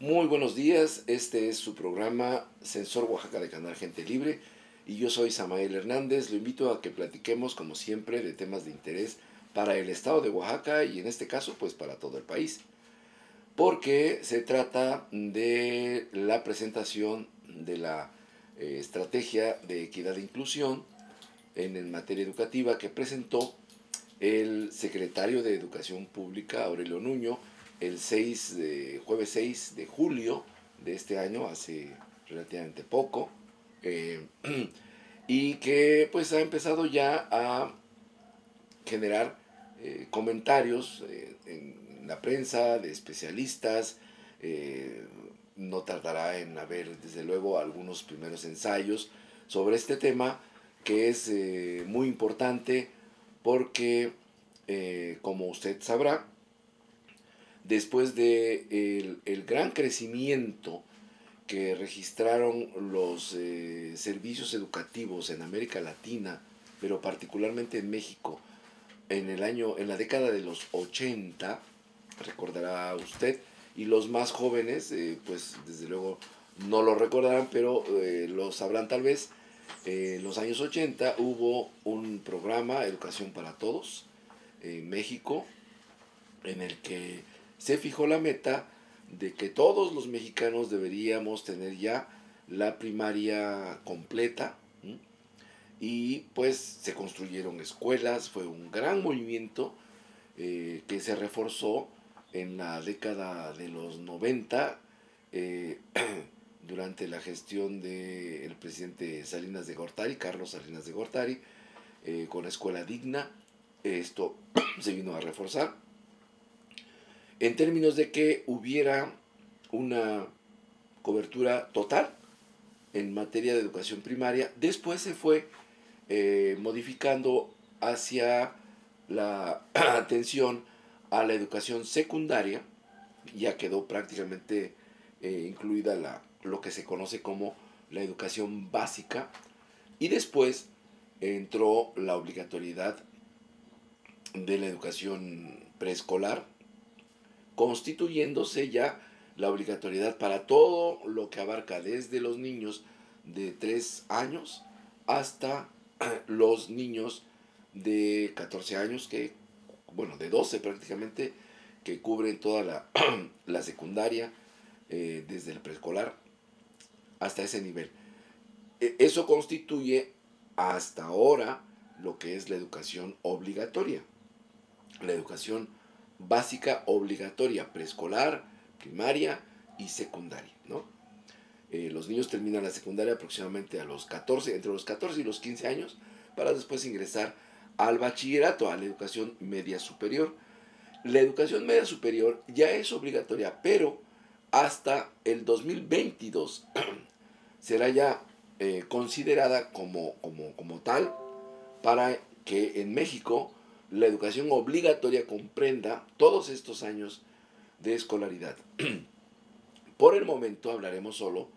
Muy buenos días, este es su programa Sensor Oaxaca de Canal Gente Libre y yo soy Samael Hernández. Lo invito a que platiquemos como siempre de temas de interés para el estado de Oaxaca y en este caso pues para todo el país, porque se trata de la presentación de la estrategia de equidad e inclusión en materia educativa que presentó el secretario de Educación Pública, Aurelio Nuño, jueves 6 de julio de este año, hace relativamente poco, eh, y que pues ha empezado ya a generar comentarios en la prensa de especialistas. No tardará en haber desde luego algunos primeros ensayos sobre este tema que es muy importante porque como usted sabrá, después de el gran crecimiento que registraron los servicios educativos en América Latina, pero particularmente en México, en la década de los 80, recordará usted, y los más jóvenes, pues desde luego no lo recordarán, pero lo sabrán tal vez. En los años 80 hubo un programa, Educación para Todos, en México, en el que se fijó la meta de que todos los mexicanos deberíamos tener ya la primaria completa. ¿Sí? Y pues se construyeron escuelas, fue un gran movimiento que se reforzó en la década de los 90 eh, durante la gestión del presidente Salinas de Gortari, Carlos Salinas de Gortari, con Escuela Digna. Esto se vino a reforzar en términos de que hubiera una cobertura total en materia de educación primaria. Después se fue modificando hacia la atención a la educación secundaria. Ya quedó prácticamente incluida lo que se conoce como la educación básica, y después entró la obligatoriedad de la educación preescolar, constituyéndose ya la obligatoriedad para todo lo que abarca desde los niños de 3 años hasta los niños de 14 años, bueno, de 12 prácticamente, que cubren toda la secundaria, desde el preescolar hasta ese nivel. Eso constituye hasta ahora lo que es la educación obligatoria, la educación básica obligatoria, preescolar, primaria y secundaria, ¿no? Los niños terminan la secundaria aproximadamente a los 14, entre los 14 y los 15 años, para después ingresar al bachillerato, a la educación media superior. La educación media superior ya es obligatoria, pero hasta el 2022 será ya considerada como tal, para que en México la educación obligatoria comprenda todos estos años de escolaridad. Por el momento hablaremos solo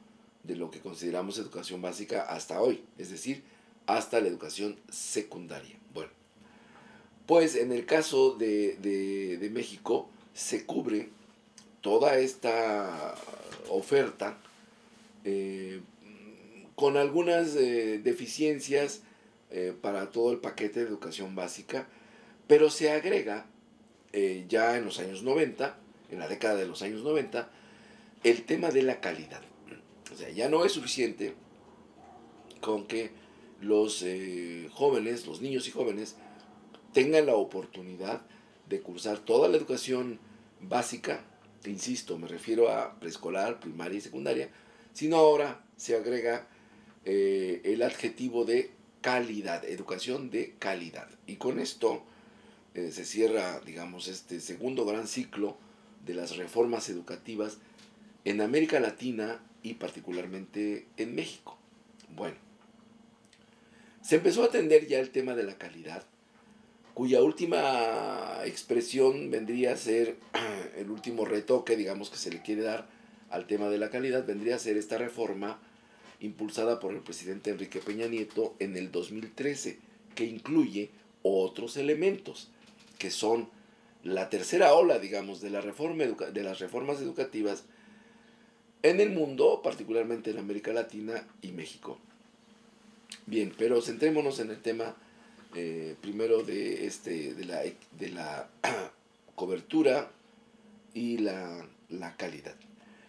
de lo que consideramos educación básica hasta hoy, es decir, hasta la educación secundaria. Bueno, pues en el caso de México se cubre toda esta oferta eh, con algunas deficiencias para todo el paquete de educación básica, pero se agrega ya en los años 90, en la década de los años 90, el tema de la calidad. O sea, ya no es suficiente con que los jóvenes, los niños y jóvenes, tengan la oportunidad de cursar toda la educación básica, insisto, me refiero a preescolar, primaria y secundaria, sino ahora se agrega el adjetivo de calidad, educación de calidad. Y con esto se cierra, digamos, este segundo gran ciclo de las reformas educativas en América Latina y particularmente en México. Bueno, se empezó a atender ya el tema de la calidad, cuya última expresión vendría a ser el último retoque, digamos, que se le quiere dar al tema de la calidad, vendría a ser esta reforma impulsada por el presidente Enrique Peña Nieto en el 2013, que incluye otros elementos, que son la tercera ola, digamos, de las reformas educativas, en el mundo, particularmente en América Latina y México. Bien, pero centrémonos en el tema primero de la cobertura y la calidad.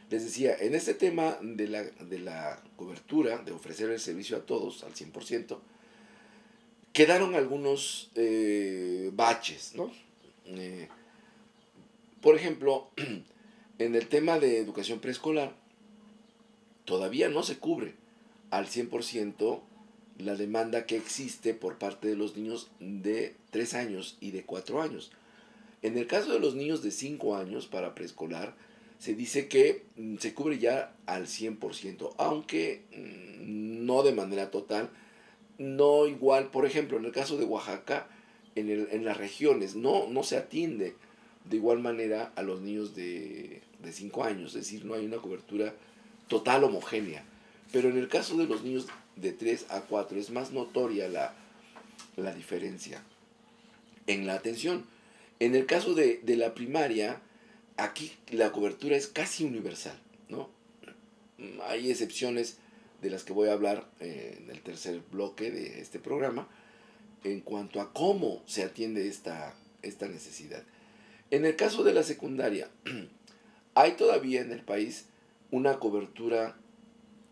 Les decía, en este tema de la cobertura, de ofrecer el servicio a todos al 100%, quedaron algunos baches, ¿no? Por ejemplo, en el tema de educación preescolar, todavía no se cubre al 100% la demanda que existe por parte de los niños de 3 años y de 4 años. En el caso de los niños de 5 años para preescolar, se dice que se cubre ya al 100%, aunque no de manera total, no igual, por ejemplo, en el caso de Oaxaca, en las regiones, no se atiende de igual manera a los niños de 5 años, es decir, no hay una cobertura total homogénea. Pero en el caso de los niños de 3 a 4 es más notoria la diferencia en la atención. En el caso de la primaria, aquí la cobertura es casi universal, ¿no? Hay excepciones de las que voy a hablar en el tercer bloque de este programa en cuanto a cómo se atiende esta necesidad. En el caso de la secundaria, hay todavía en el país una cobertura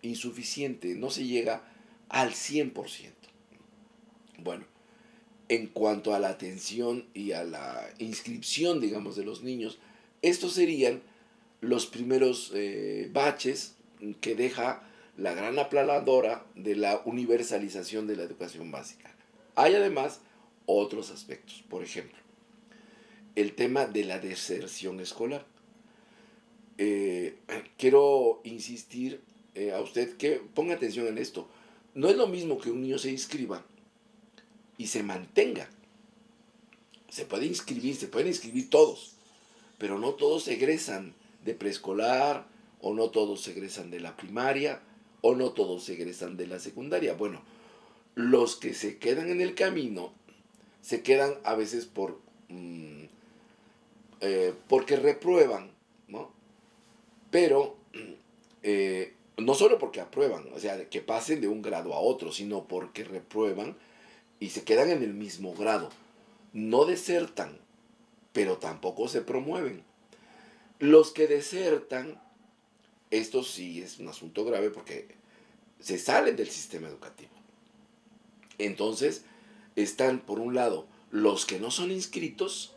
insuficiente, no se llega al 100%. Bueno, en cuanto a la atención y a la inscripción, digamos, de los niños, estos serían los primeros baches que deja la gran aplanadora de la universalización de la educación básica. Hay además otros aspectos, por ejemplo, el tema de la deserción escolar. Quiero insistir a usted que ponga atención en esto. No es lo mismo que un niño se inscriba y se mantenga. Se pueden inscribir todos, pero no todos egresan de preescolar, o no todos egresan de la primaria, o no todos egresan de la secundaria. Bueno, los que se quedan en el camino, se quedan a veces porque reprueban, ¿no? Pero no solo porque aprueban, o sea, que pasen de un grado a otro, sino porque reprueban y se quedan en el mismo grado. No desertan, pero tampoco se promueven. Los que desertan, esto sí es un asunto grave porque se salen del sistema educativo. Entonces, están por un lado los que no son inscritos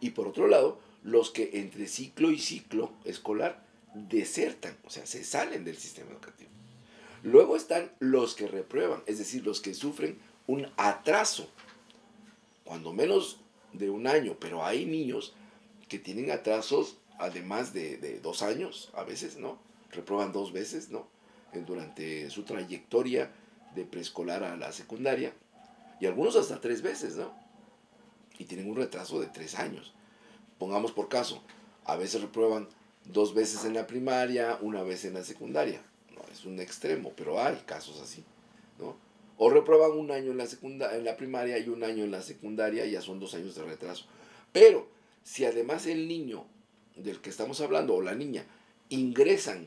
y por otro lado los que entre ciclo y ciclo escolar desertan, o sea, se salen del sistema educativo. Luego están los que reprueban, es decir, los que sufren un atraso, cuando menos de un año, pero hay niños que tienen atrasos además de 2 años, a veces, ¿no? Reprueban 2 veces, ¿no? Durante su trayectoria de preescolar a la secundaria, y algunos hasta 3 veces, ¿no? Y tienen un retraso de 3 años. Pongamos por caso, a veces reprueban 2 veces en la primaria, 1 vez en la secundaria. No, es un extremo, pero hay casos así, ¿no? O reprueban 1 año en la primaria y 1 año en la secundaria, ya son 2 años de retraso. Pero si además el niño del que estamos hablando o la niña ingresan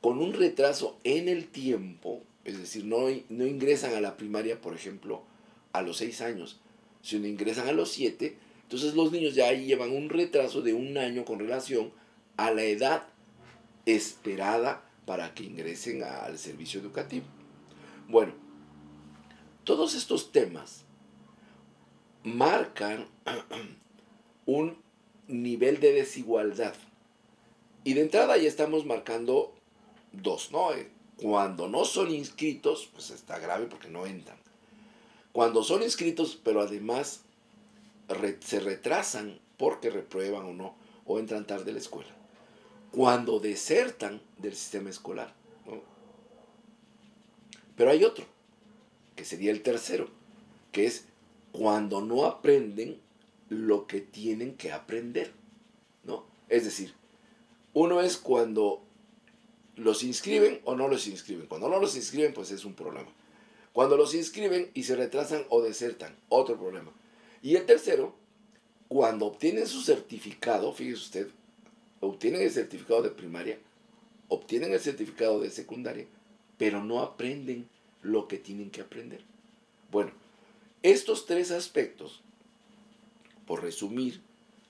con un retraso en el tiempo, es decir, no ingresan a la primaria, por ejemplo, a los 6 años, sino ingresan a los 7, entonces los niños ya ahí llevan un retraso de 1 año con relación a la edad esperada para que ingresen al servicio educativo. Bueno, todos estos temas marcan un nivel de desigualdad. Y de entrada ya estamos marcando 2, ¿no? Cuando no son inscritos, pues está grave porque no entran. Cuando son inscritos, pero además se retrasan porque reprueban o no, o entran tarde a la escuela. Cuando desertan del sistema escolar, ¿no? Pero hay otro, que sería el tercero, que es cuando no aprenden lo que tienen que aprender, ¿no? Es decir, uno es cuando los inscriben o no los inscriben. Cuando no los inscriben, pues es un problema. Cuando los inscriben y se retrasan o desertan, otro problema. Y el tercero, cuando obtienen su certificado, fíjese usted, obtienen el certificado de primaria, obtienen el certificado de secundaria, pero no aprenden lo que tienen que aprender. Bueno, estos tres aspectos, por resumir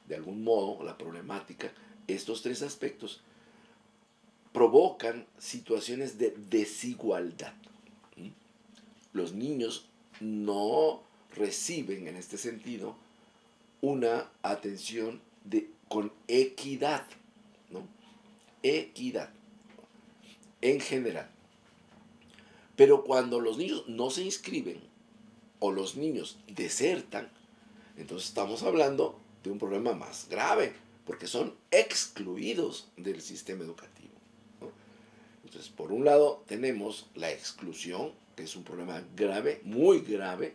de algún modo la problemática, estos tres aspectos provocan situaciones de desigualdad. Los niños no reciben en este sentido una atención con equidad, ¿no? Equidad en general. Pero cuando los niños no se inscriben o los niños desertan, entonces estamos hablando de un problema más grave, porque son excluidos del sistema educativo, ¿no? Entonces, por un lado tenemos la exclusión, que es un problema grave, muy grave,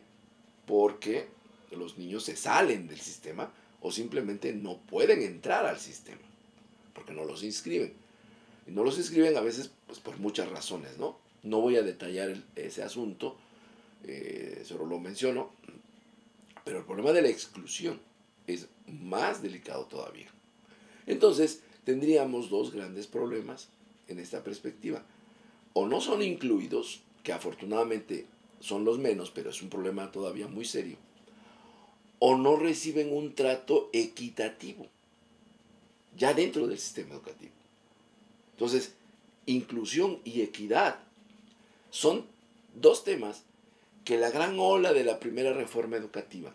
porque los niños se salen del sistema o simplemente no pueden entrar al sistema, porque no los inscriben. Y no los inscriben a veces pues, por muchas razones, ¿no? No voy a detallar ese asunto, solo lo menciono, pero el problema de la exclusión es más delicado todavía. Entonces, tendríamos dos grandes problemas en esta perspectiva. O no son incluidos, que afortunadamente son los menos, pero es un problema todavía muy serio, o no reciben un trato equitativo ya dentro del sistema educativo. Entonces, inclusión y equidad son dos temas que la gran ola de la primera reforma educativa,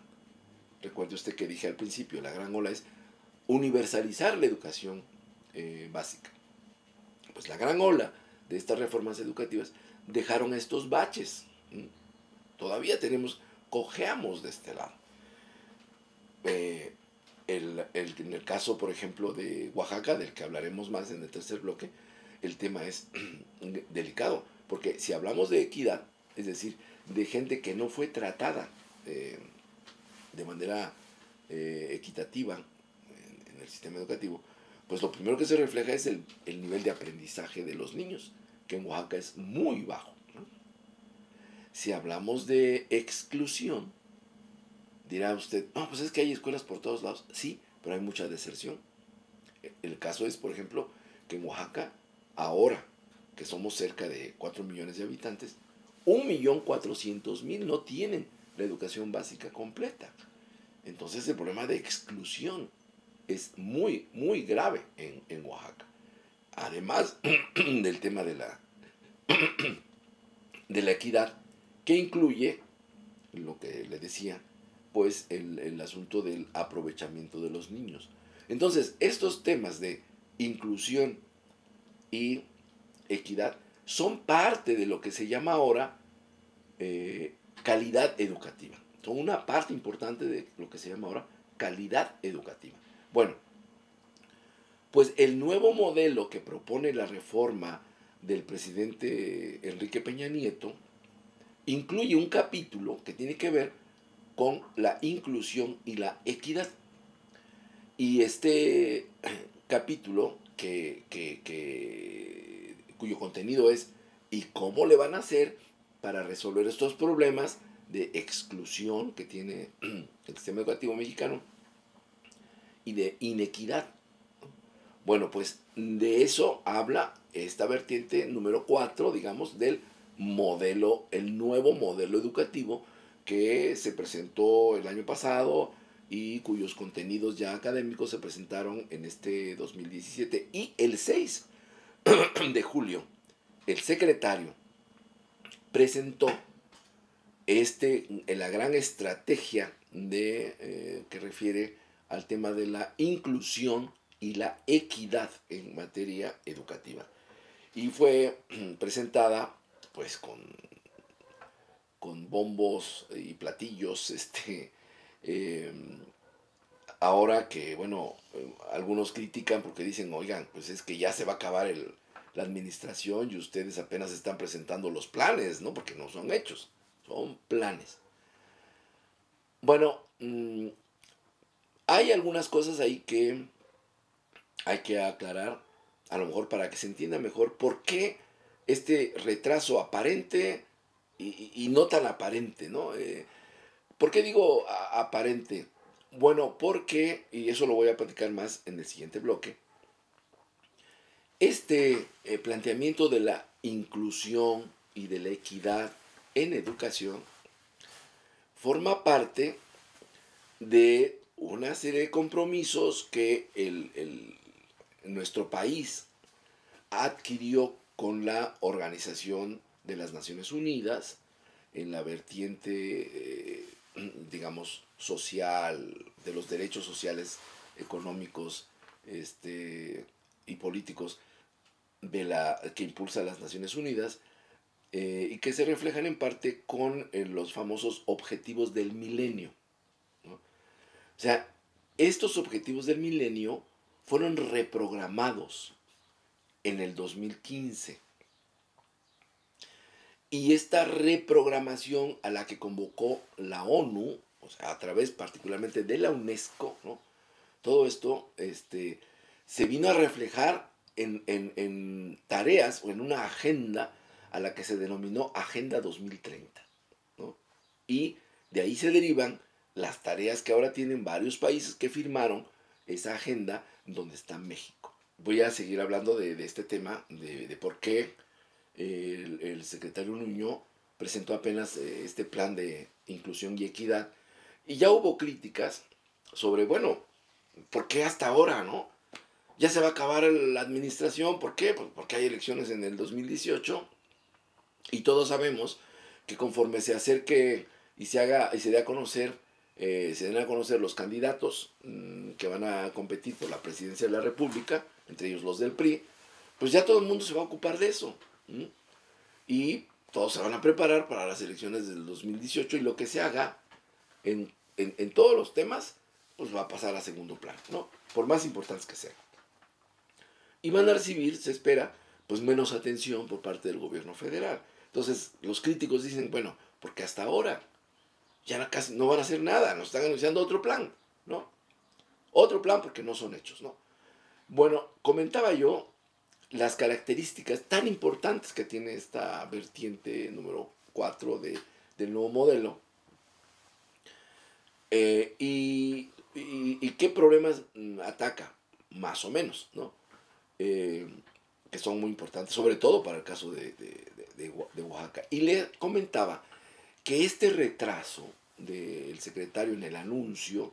recuerde usted que dije al principio, la gran ola es universalizar la educación básica. Pues la gran ola de estas reformas educativas dejaron estos baches. Todavía cojeamos de este lado. En el caso, por ejemplo, de Oaxaca, del que hablaremos más en el tercer bloque, el tema es delicado, porque si hablamos de equidad, es decir, de gente que no fue tratada de manera equitativa en el sistema educativo, pues lo primero que se refleja es el nivel de aprendizaje de los niños, que en Oaxaca es muy bajo, ¿no? Si hablamos de exclusión, dirá usted, no, pues es que hay escuelas por todos lados. Sí, pero hay mucha deserción. El caso es, por ejemplo, que en Oaxaca, ahora que somos cerca de 4 millones de habitantes, 1.400.000 no tienen la educación básica completa. Entonces el problema de exclusión es muy, muy grave en Oaxaca. Además del tema de la equidad, que incluye lo que le decía, pues el asunto del aprovechamiento de los niños. Entonces, estos temas de inclusión y equidad son parte de lo que se llama ahora calidad educativa. Son una parte importante de lo que se llama ahora calidad educativa. Bueno, pues el nuevo modelo que propone la reforma del presidente Enrique Peña Nieto incluye un capítulo que tiene que ver con la inclusión y la equidad. Y este capítulo, cuyo contenido es ¿y cómo le van a hacer para resolver estos problemas de exclusión que tiene el sistema educativo mexicano y de inequidad? Bueno, pues de eso habla esta vertiente número 4, digamos, del modelo, el nuevo modelo educativo que se presentó el año pasado y cuyos contenidos ya académicos se presentaron en este 2017. Y el 6 de julio, el secretario presentó la gran estrategia que refiere al tema de la inclusión y la equidad en materia educativa. Y fue presentada pues con bombos y platillos, ahora que, bueno, algunos critican porque dicen, oigan, pues es que ya se va a acabar la administración y ustedes apenas están presentando los planes, ¿no? Porque no son hechos, son planes. Bueno, hay algunas cosas ahí que hay que aclarar, a lo mejor para que se entienda mejor por qué este retraso aparente y no tan aparente, ¿no? ¿Por qué digo aparente? Bueno, porque, y eso lo voy a platicar más en el siguiente bloque, Este planteamiento de la inclusión y de la equidad en educación forma parte de una serie de compromisos que nuestro país adquirió con la Organización de las Naciones Unidas en la vertiente, digamos, social, de los derechos sociales, económicos y políticos que impulsa las Naciones Unidas, y que se reflejan en parte con los famosos objetivos del milenio, ¿no? O sea, estos objetivos del milenio fueron reprogramados en el 2015. Y esta reprogramación a la que convocó la ONU, o sea, a través particularmente de la UNESCO, ¿no? Todo esto se vino a reflejar en tareas o en una agenda a la que se denominó Agenda 2030, ¿no? Y de ahí se derivan las tareas que ahora tienen varios países que firmaron esa agenda, donde está México. Voy a seguir hablando de este tema, de por qué el secretario Nuño presentó apenas este plan de inclusión y equidad, y ya hubo críticas sobre, bueno, ¿por qué hasta ahora, no? Ya se va a acabar la administración, ¿por qué? Pues porque hay elecciones en el 2018 y todos sabemos que conforme se acerque y se haga y se dé a conocer, se den a conocer los candidatos que van a competir por la presidencia de la República, entre ellos los del PRI, pues ya todo el mundo se va a ocupar de eso. Y todos se van a preparar para las elecciones del 2018 y lo que se haga en todos los temas, pues va a pasar a segundo plano, ¿no? Por más importantes que sean. Y van a recibir, se espera, pues menos atención por parte del gobierno federal. Entonces, los críticos dicen, bueno, porque hasta ahora ya casi no van a hacer nada, nos están anunciando otro plan, ¿no? Otro plan porque no son hechos, ¿no? Bueno, comentaba yo las características tan importantes que tiene esta vertiente número 4 del nuevo modelo, y qué problemas ataca, más o menos, ¿no? Que son muy importantes, sobre todo para el caso de Oaxaca. Y le comentaba que este retraso del secretario en el anuncio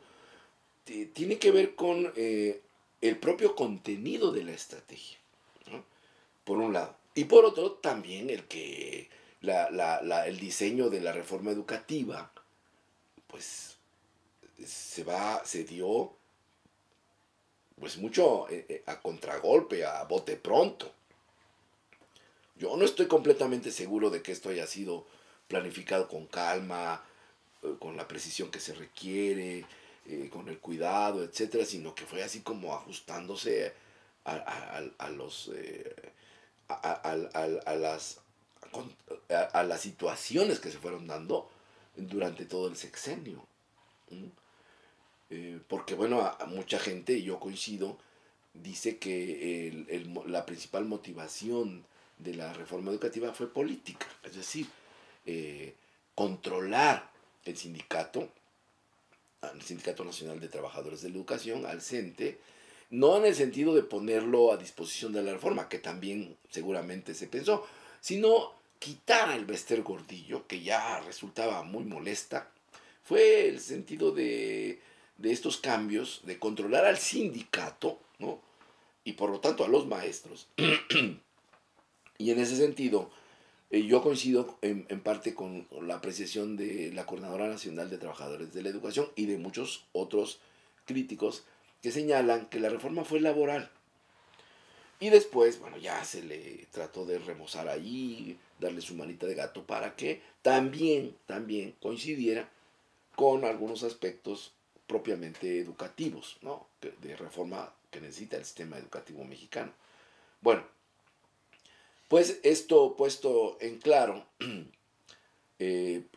tiene que ver con el propio contenido de la estrategia, ¿no? Por un lado. Y por otro, también el diseño de la reforma educativa, pues se dio pues mucho a contragolpe, a bote pronto. Yo no estoy completamente seguro de que esto haya sido planificado con calma, con la precisión que se requiere, con el cuidado, etcétera, sino que fue así como ajustándose a los a las a las situaciones que se fueron dando durante todo el sexenio. Porque bueno, a mucha gente, y yo coincido, dice que la principal motivación de la reforma educativa fue política, es decir, controlar el sindicato, al Sindicato Nacional de Trabajadores de la Educación, al CENTE, no en el sentido de ponerlo a disposición de la reforma, que también seguramente se pensó, sino quitar el Bester Gordillo, que ya resultaba muy molesta. Fue el sentido de estos cambios, de controlar al sindicato, ¿no? Y por lo tanto a los maestros. Y en ese sentido, yo coincido en parte con la apreciación de la Coordinadora Nacional de Trabajadores de la Educación y de muchos otros críticos que señalan que la reforma fue laboral. Y después, bueno, ya se le trató de remozar ahí, darle su manita de gato para que también coincidiera con algunos aspectos propiamente educativos, ¿no? De reforma que necesita el sistema educativo mexicano. Bueno, pues esto puesto en claro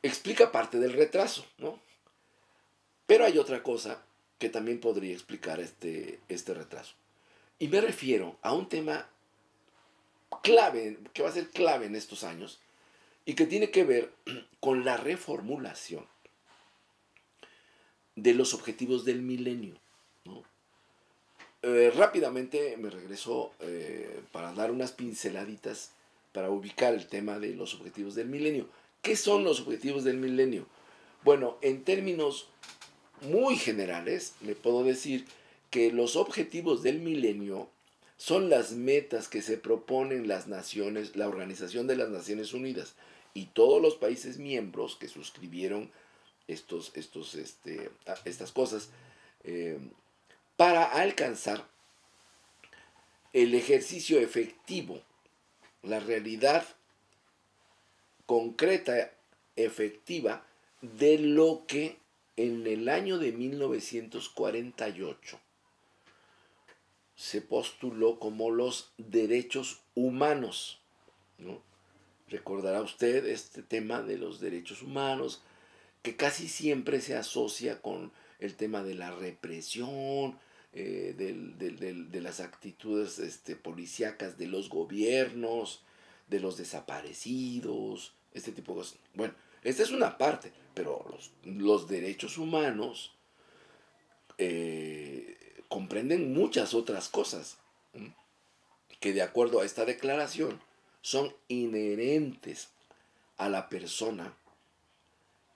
explica parte del retraso, ¿no? Pero hay otra cosa que también podría explicar este retraso. Y me refiero a un tema clave, que va a ser clave en estos años, y que tiene que ver con la reformulación de los objetivos del milenio, ¿no? Rápidamente me regreso para dar unas pinceladitas para ubicar el tema de los objetivos del milenio. ¿Qué son los objetivos del milenio? Bueno, en términos muy generales, le puedo decir que los objetivos del milenio son las metas que se proponen las naciones, la Organización de las Naciones Unidas y todos los países miembros que suscribieron estas cosas eh, para alcanzar el ejercicio efectivo, la realidad concreta, efectiva, de lo que en el año de 1948 se postuló como los derechos humanos, ¿no? Recordará usted este tema de los derechos humanos, que casi siempre se asocia con el tema de la represión, de las actitudes policíacas de los gobiernos, de los desaparecidos, este tipo de cosas. Bueno, esta es una parte, pero los derechos humanos comprenden muchas otras cosas, ¿m? Que de acuerdo a esta declaración son inherentes a la persona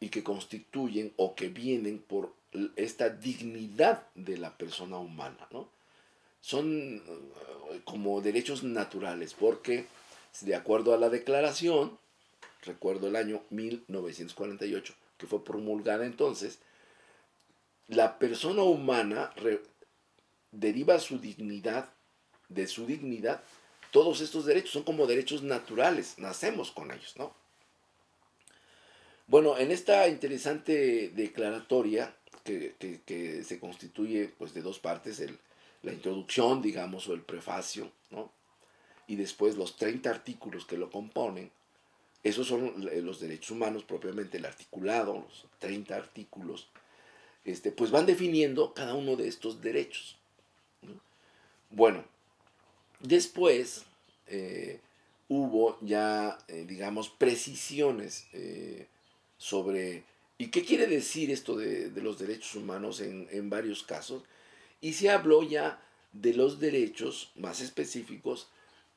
y que constituyen o que vienen por esta dignidad de la persona humana, ¿no? Son como derechos naturales, porque de acuerdo a la declaración, recuerdo el año 1948, que fue promulgada entonces, la persona humana deriva de su dignidad, todos estos derechos son como derechos naturales, nacemos con ellos, ¿no? Bueno, en esta interesante declaratoria que se constituye pues de dos partes, la introducción, digamos, o el prefacio, ¿no? Y después los 30 artículos que lo componen, esos son los derechos humanos propiamente, el articulado, los 30 artículos, pues van definiendo cada uno de estos derechos, ¿no? Bueno, después hubo ya, digamos, precisiones sobre, ¿y qué quiere decir esto de los derechos humanos en varios casos? Y se habló ya de los derechos más específicos,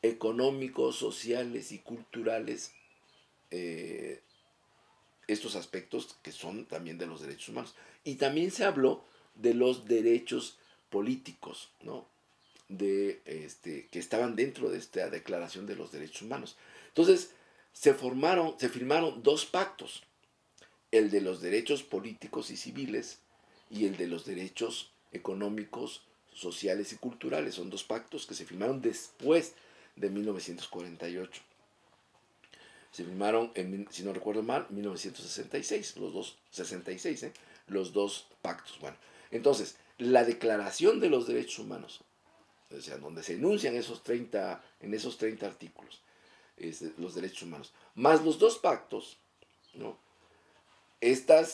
económicos, sociales y culturales, eh, estos aspectos que son también de los derechos humanos. Y también se habló de los derechos políticos, ¿no? Que estaban dentro de esta Declaración de los Derechos Humanos. Entonces, se firmaron dos pactos, el de los derechos políticos y civiles y el de los derechos económicos, sociales y culturales. Son dos pactos que se firmaron después de 1948. Se firmaron, si no recuerdo mal, 1966, los dos, 66, los dos pactos. Bueno, entonces, la Declaración de los Derechos Humanos, o sea, donde se enuncian en esos 30 artículos, los derechos humanos, más los dos pactos, ¿no?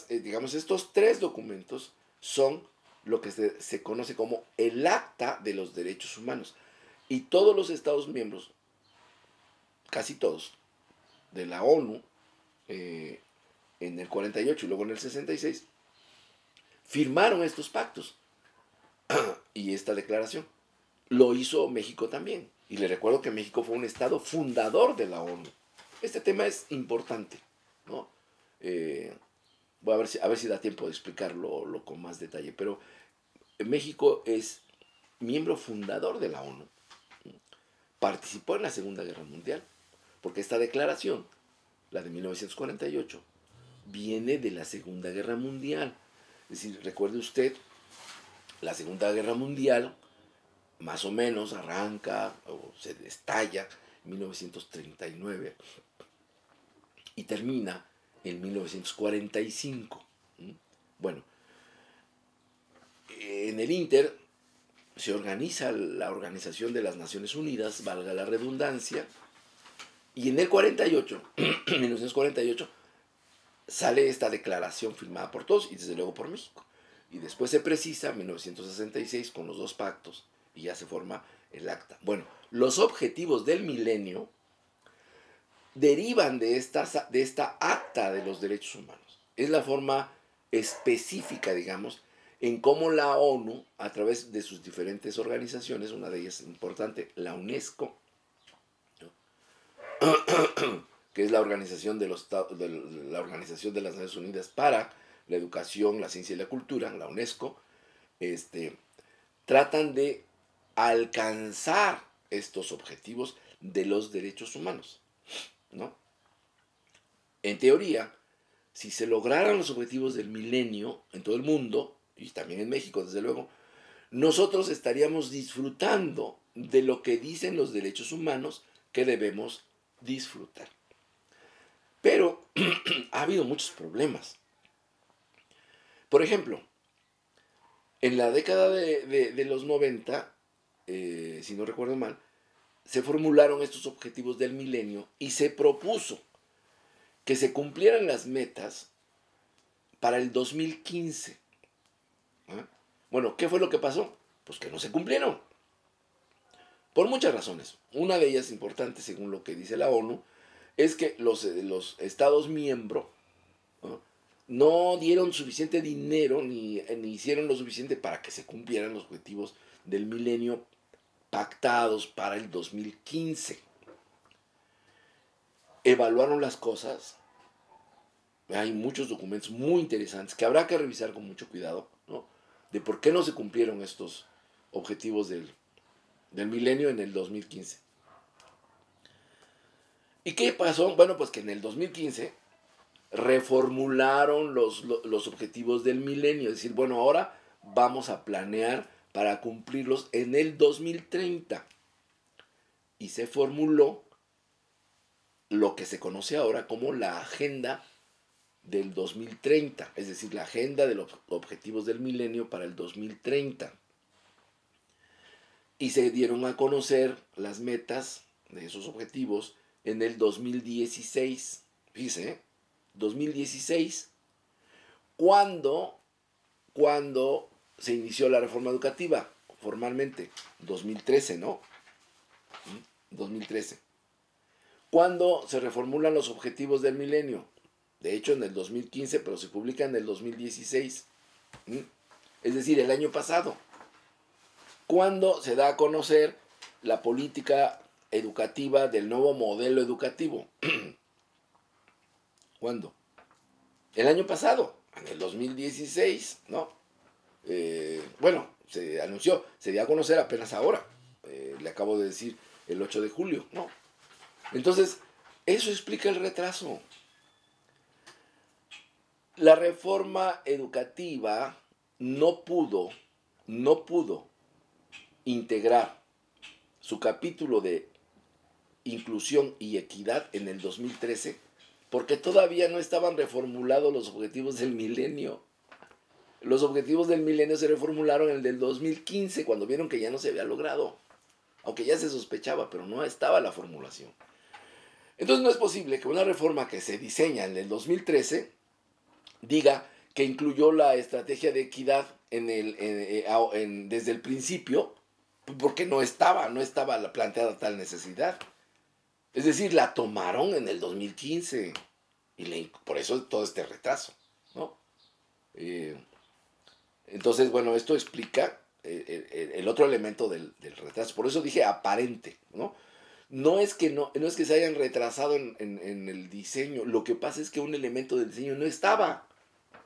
Digamos, estos tres documentos son lo que se conoce como el Acta de los Derechos Humanos. Y todos los Estados miembros, casi todos, de la ONU, en el 48 y luego en el 66, firmaron estos pactos y esta declaración. Lo hizo México también. Y le recuerdo que México fue un estado fundador de la ONU. Este tema es importante, ¿no? Voy a ver si da tiempo de explicarlo con más detalle. Pero México es miembro fundador de la ONU. Participó en la Segunda Guerra Mundial. Porque esta declaración, la de 1948, viene de la Segunda Guerra Mundial. Es decir, recuerde usted, la Segunda Guerra Mundial más o menos arranca o se estalla en 1939 y termina en 1945. Bueno, en el Inter se organiza la Organización de las Naciones Unidas, valga la redundancia, y en el 48, 1948, sale esta declaración firmada por todos y desde luego por México. Y después se precisa, 1966, con los dos pactos, y ya se forma el acta. Bueno, los objetivos del milenio derivan de esta acta de los derechos humanos. Es la forma específica, digamos, en cómo la ONU, a través de sus diferentes organizaciones, una de ellas importante, la UNESCO, que es la organización la Organización de las Naciones Unidas para la Educación, la Ciencia y la Cultura, la UNESCO, tratan de alcanzar estos objetivos de los derechos humanos, ¿no? En teoría, si se lograran los objetivos del milenio en todo el mundo, y también en México, desde luego, nosotros estaríamos disfrutando de lo que dicen los derechos humanos que debemos disfrutar. Pero ha habido muchos problemas. Por ejemplo, en la década de los 90, si no recuerdo mal, se formularon estos objetivos del milenio y se propuso que se cumplieran las metas para el 2015. ¿Ah? Bueno, ¿qué fue lo que pasó? Pues que no se cumplieron. Por muchas razones. Una de ellas importante, según lo que dice la ONU, es que los Estados miembros no dieron suficiente dinero ni hicieron lo suficiente para que se cumplieran los objetivos del milenio pactados para el 2015. Evaluaron las cosas. Hay muchos documentos muy interesantes que habrá que revisar con mucho cuidado, ¿no? De por qué no se cumplieron estos objetivos del milenio en el 2015. ¿Y qué pasó? Bueno, pues que en el 2015 reformularon los objetivos del milenio. Es decir, bueno, ahora vamos a planear para cumplirlos en el 2030. Y se formuló lo que se conoce ahora como la Agenda del 2030, es decir, la Agenda de los Objetivos del Milenio para el 2030. Y se dieron a conocer las metas de esos objetivos en el 2016. Fíjese, 2016, cuando se inició la reforma educativa, formalmente, 2013, ¿no? 2013. ¿Cuándo se reformulan los objetivos del milenio? De hecho, en el 2015, pero se publica en el 2016. Es decir, el año pasado. ¿Cuándo se da a conocer la política educativa del nuevo modelo educativo? ¿Cuándo? El año pasado, en el 2016, ¿no? Bueno, se anunció, se dio a conocer apenas ahora. Le acabo de decir el 8 de julio, ¿no? Entonces, eso explica el retraso. La reforma educativa no pudo integrar su capítulo de inclusión y equidad en el 2013 porque todavía no estaban reformulados los objetivos del milenio. Los objetivos del milenio se reformularon en el del 2015 cuando vieron que ya no se había logrado, aunque ya se sospechaba, pero no estaba la formulación. Entonces no es posible que una reforma que se diseña en el 2013 diga que incluyó la estrategia de equidad desde el principio, porque no estaba planteada tal necesidad. Es decir, la tomaron en el 2015 y por eso todo este retraso, ¿no? Entonces, bueno, esto explica el otro elemento del retraso. Por eso dije aparente, ¿no? No es que se hayan retrasado en el diseño. Lo que pasa es que un elemento del diseño no estaba,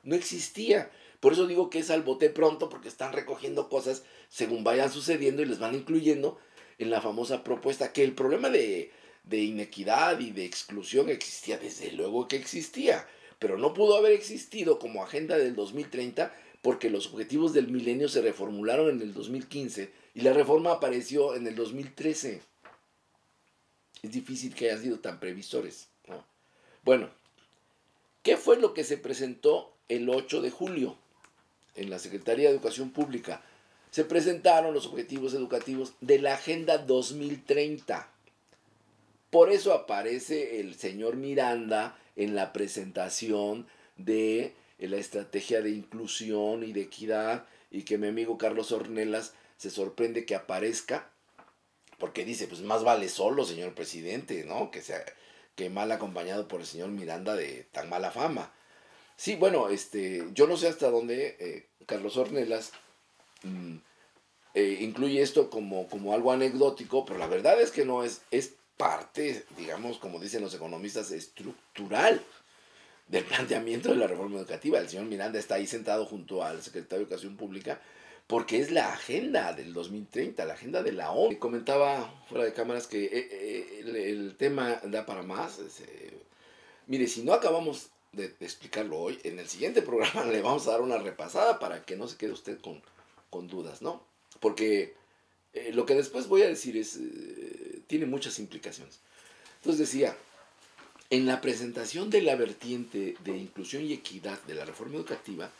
no existía. Por eso digo que es al bote pronto, porque están recogiendo cosas según vayan sucediendo y les van incluyendo en la famosa propuesta. Que el problema de inequidad y de exclusión existía, desde luego que existía, pero no pudo haber existido como agenda del 2030 porque los objetivos del milenio se reformularon en el 2015 y la reforma apareció en el 2013. Es difícil que hayan sido tan previsores, ¿no? Bueno, ¿qué fue lo que se presentó el 8 de julio en la Secretaría de Educación Pública? Se presentaron los objetivos educativos de la Agenda 2030. Por eso aparece el señor Miranda en la presentación de la estrategia de inclusión y de equidad, y que mi amigo Carlos Ornelas se sorprende que aparezca, porque dice, pues más vale solo, señor presidente, ¿no? Que mal acompañado por el señor Miranda de tan mala fama. Sí, bueno, yo no sé hasta dónde Carlos Ornelas mm, incluye esto como algo anecdótico, pero la verdad es que no es parte, digamos, como dicen los economistas, estructural del planteamiento de la reforma educativa. El señor Miranda está ahí sentado junto al secretario de Educación Pública porque es la agenda del 2030, la agenda de la ONU. Comentaba fuera de cámaras que el tema da para más. Mire, si no acabamos de explicarlo hoy, en el siguiente programa le vamos a dar una repasada para que no se quede usted con dudas, ¿no? Porque lo que después voy a decir tiene muchas implicaciones. Entonces decía, en la presentación de la vertiente de inclusión y equidad de la reforma educativa,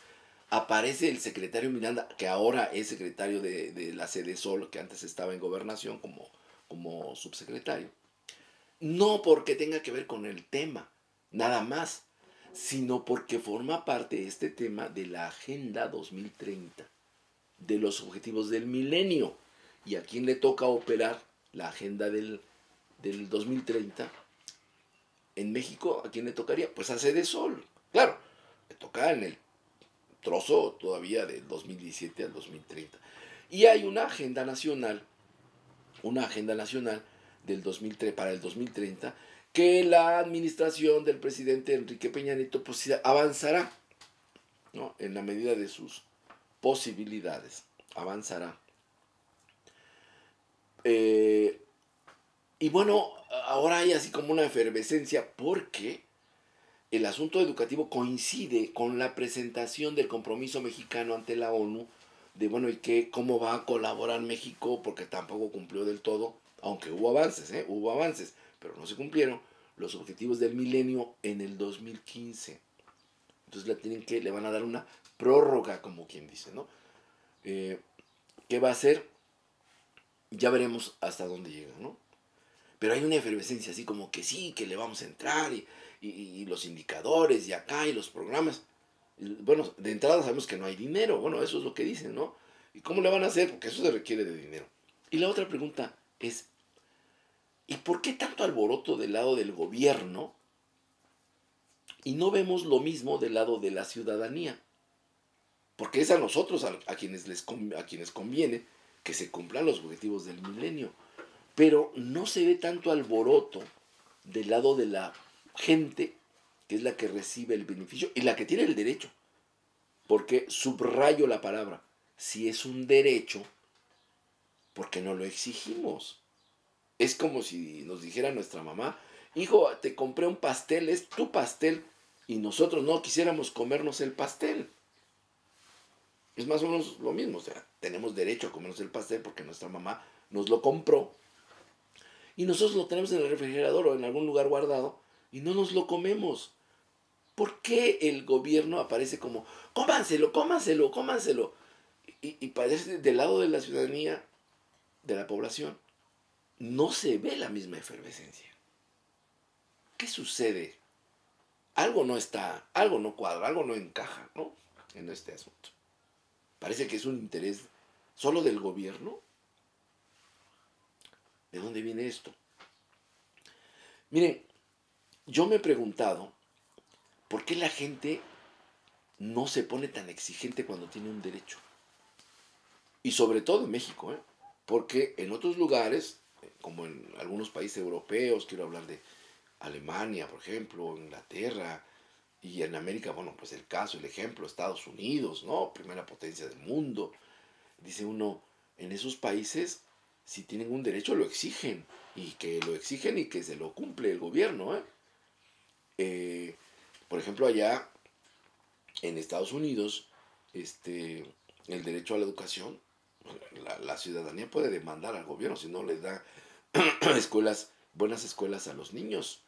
aparece el secretario Miranda, que ahora es secretario de la sede Sol, que antes estaba en gobernación como subsecretario. No porque tenga que ver con el tema, nada más, sino porque forma parte de este tema de la Agenda 2030, de los objetivos del milenio. ¿Y a quién le toca operar la agenda del 2030? En México, ¿a quién le tocaría? Pues a Sede Sol. Claro, le toca en el trozo todavía del 2017 al 2030. Y hay una agenda nacional del 2003, para el 2030, que la administración del presidente Enrique Peña Nieto pues avanzará, ¿no? En la medida de sus posibilidades, avanzará. Eh, y bueno, ahora hay así como una efervescencia porque el asunto educativo coincide con la presentación del compromiso mexicano ante la ONU de, bueno, ¿y qué? ¿Cómo va a colaborar México? Porque tampoco cumplió del todo, aunque hubo avances, hubo avances, pero no se cumplieron los objetivos del milenio en el 2015. Entonces le van a dar una prórroga, como quien dice, ¿no? ¿Qué va a hacer? Ya veremos hasta dónde llega, ¿no? Pero hay una efervescencia así como que sí, que le vamos a entrar y los indicadores y acá y los programas. Bueno, de entrada sabemos que no hay dinero, bueno, eso es lo que dicen, ¿no? ¿Y cómo le van a hacer? Porque eso se requiere de dinero. Y la otra pregunta es, ¿y por qué tanto alboroto del lado del gobierno y no vemos lo mismo del lado de la ciudadanía? Porque es a nosotros a quienes conviene que se cumplan los objetivos del milenio. Pero no se ve tanto alboroto del lado de la gente, que es la que recibe el beneficio y la que tiene el derecho. Porque subrayo la palabra, si es un derecho, ¿por qué no lo exigimos? Es como si nos dijera nuestra mamá, hijo, te compré un pastel, es tu pastel, y nosotros no quisiéramos comernos el pastel. Es más o menos lo mismo, o sea, tenemos derecho a comernos el pastel porque nuestra mamá nos lo compró y nosotros lo tenemos en el refrigerador o en algún lugar guardado y no nos lo comemos. ¿Por qué el gobierno aparece como, cómanselo, cómanselo, cómanselo? Y parece del lado de la ciudadanía, de la población, no se ve la misma efervescencia. ¿Qué sucede? Algo no está, algo no cuadra, algo no encaja, ¿no? En este asunto. Parece que es un interés solo del gobierno. ¿De dónde viene esto? Miren, yo me he preguntado por qué la gente no se pone tan exigente cuando tiene un derecho. Y sobre todo en México, ¿eh? Porque en otros lugares, como en algunos países europeos, quiero hablar de Alemania, por ejemplo, Inglaterra, y en América, bueno, pues el caso, el ejemplo, Estados Unidos, ¿no? Primera potencia del mundo. Dice uno, en esos países, si tienen un derecho, lo exigen. Y que lo exigen y que se lo cumple el gobierno, ¿eh? Por ejemplo, allá en Estados Unidos, el derecho a la educación, la ciudadanía puede demandar al gobierno si no les da buenas escuelas a los niños.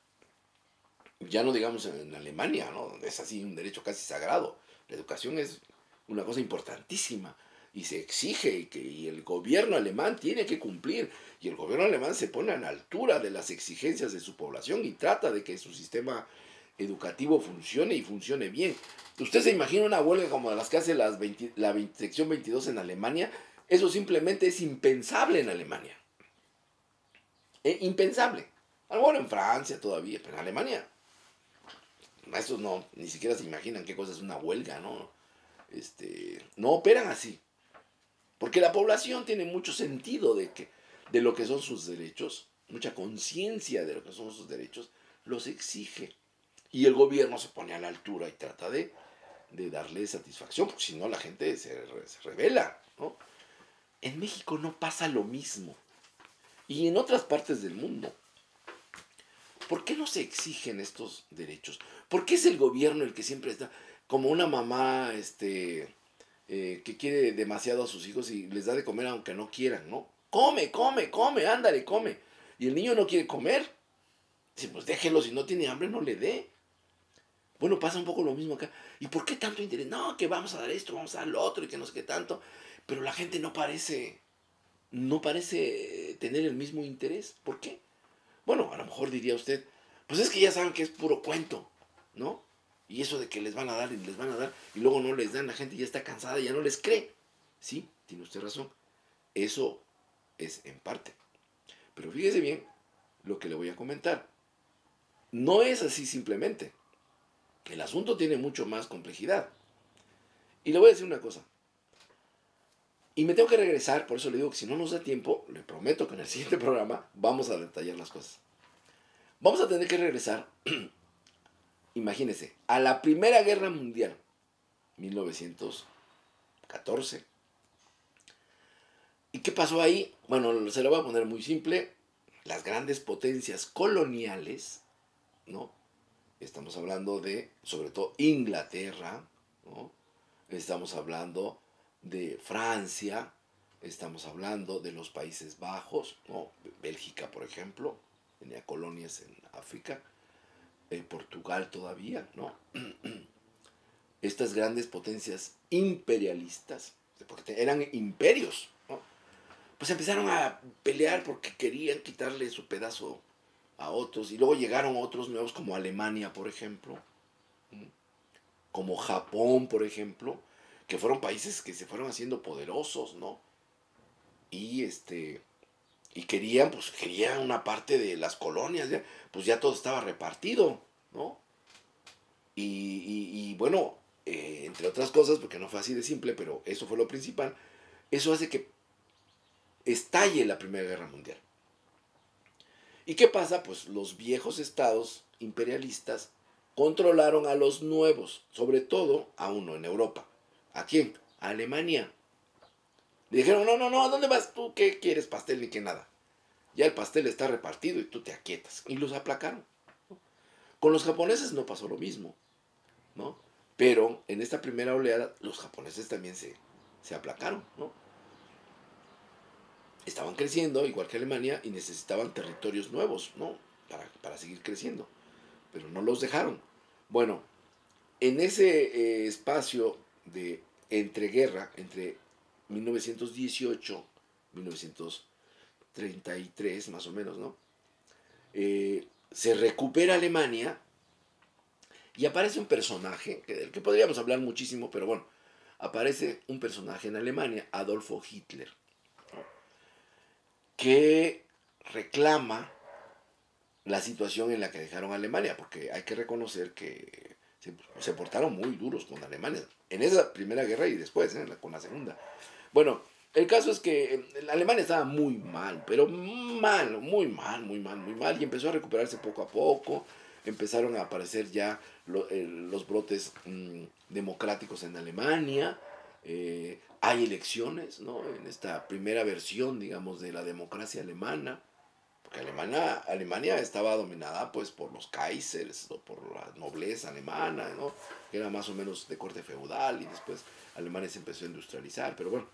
Ya no digamos en Alemania, ¿no? Donde es así un derecho casi sagrado. La educación es una cosa importantísima y se exige y el gobierno alemán tiene que cumplir. Y el gobierno alemán se pone a la altura de las exigencias de su población y trata de que su sistema educativo funcione y funcione bien. ¿Usted se imagina una huelga como las que hace la sección 22 en Alemania? Eso simplemente es impensable en Alemania. Impensable. A lo mejor en Francia todavía, pero en Alemania estos no, ni siquiera se imaginan qué cosa es una huelga, ¿no? No operan así. Porque la población tiene mucho sentido de lo que son sus derechos, mucha conciencia de lo que son sus derechos, los exige. Y el gobierno se pone a la altura y trata de darle satisfacción, porque si no la gente se revela, ¿no? En México no pasa lo mismo. Y en otras partes del mundo. ¿Por qué no se exigen estos derechos? ¿Por qué es el gobierno el que siempre está como una mamá que quiere demasiado a sus hijos y les da de comer aunque no quieran, ¿no? Come, come, come, ándale, come. Y el niño no quiere comer. Dice, pues déjelo, si no tiene hambre no le dé. Bueno, pasa un poco lo mismo acá. ¿Y por qué tanto interés? No, que vamos a dar esto, vamos a dar lo otro y que no sé qué tanto. Pero la gente no parece tener el mismo interés. ¿Por qué? Bueno, a lo mejor diría usted, pues es que ya saben que es puro cuento, ¿no? Y eso de que les van a dar y les van a dar y luego no les dan, la gente ya está cansada, ya no les cree. Sí, tiene usted razón. Eso es en parte. Pero fíjese bien lo que le voy a comentar. No es así simplemente. El asunto tiene mucho más complejidad. Y le voy a decir una cosa. Y me tengo que regresar, por eso le digo que si no nos da tiempo, le prometo que en el siguiente programa vamos a detallar las cosas. Vamos a tener que regresar, imagínense, a la Primera Guerra Mundial, 1914. ¿Y qué pasó ahí? Bueno, se lo voy a poner muy simple. Las grandes potencias coloniales, ¿no? Estamos hablando de, sobre todo, Inglaterra, ¿no? Estamos hablando de Francia, estamos hablando de los Países Bajos, ¿no? Bélgica, por ejemplo, tenía colonias en África, Portugal todavía, ¿no? Estas grandes potencias imperialistas, porque eran imperios, ¿no? Pues empezaron a pelear porque querían quitarle su pedazo a otros, y luego llegaron otros nuevos como Alemania, por ejemplo, como Japón, por ejemplo, que fueron países que se fueron haciendo poderosos, ¿no? Y y querían una parte de las colonias, ¿ya? Pues ya todo estaba repartido, ¿no? Y bueno, entre otras cosas, porque no fue así de simple, pero eso fue lo principal, eso hace que estalle la Primera Guerra Mundial. ¿Y qué pasa? Pues los viejos estados imperialistas controlaron a los nuevos, sobre todo a uno en Europa. ¿A quién? A Alemania. Le dijeron, no, no, no, ¿a dónde vas tú? ¿Qué quieres pastel ni qué nada? Ya el pastel está repartido y tú te aquietas. Y los aplacaron. Con los japoneses no pasó lo mismo, ¿no? Pero en esta primera oleada los japoneses también se aplacaron, ¿no? Estaban creciendo, igual que Alemania, y necesitaban territorios nuevos, ¿no? Para seguir creciendo. Pero no los dejaron. Bueno, en ese espacio de entreguerra, entre 1918 y 1933, más o menos, ¿no? Se recupera Alemania y aparece un personaje, del que podríamos hablar muchísimo, pero bueno, aparece un personaje en Alemania, Adolfo Hitler, ¿no? Que reclama la situación en la que dejaron a Alemania, porque hay que reconocer que se portaron muy duros con Alemania, en esa primera guerra y después, con la segunda. Bueno, el caso es que Alemania estaba muy mal, pero mal, muy mal, muy mal, muy mal, y empezó a recuperarse poco a poco, empezaron a aparecer ya los brotes democráticos en Alemania, hay elecciones, ¿no? En esta primera versión, digamos, de la democracia alemana, porque Alemania estaba dominada pues por los Kaisers o por la nobleza alemana, ¿no? Que era más o menos de corte feudal, y después Alemania se empezó a industrializar, pero bueno,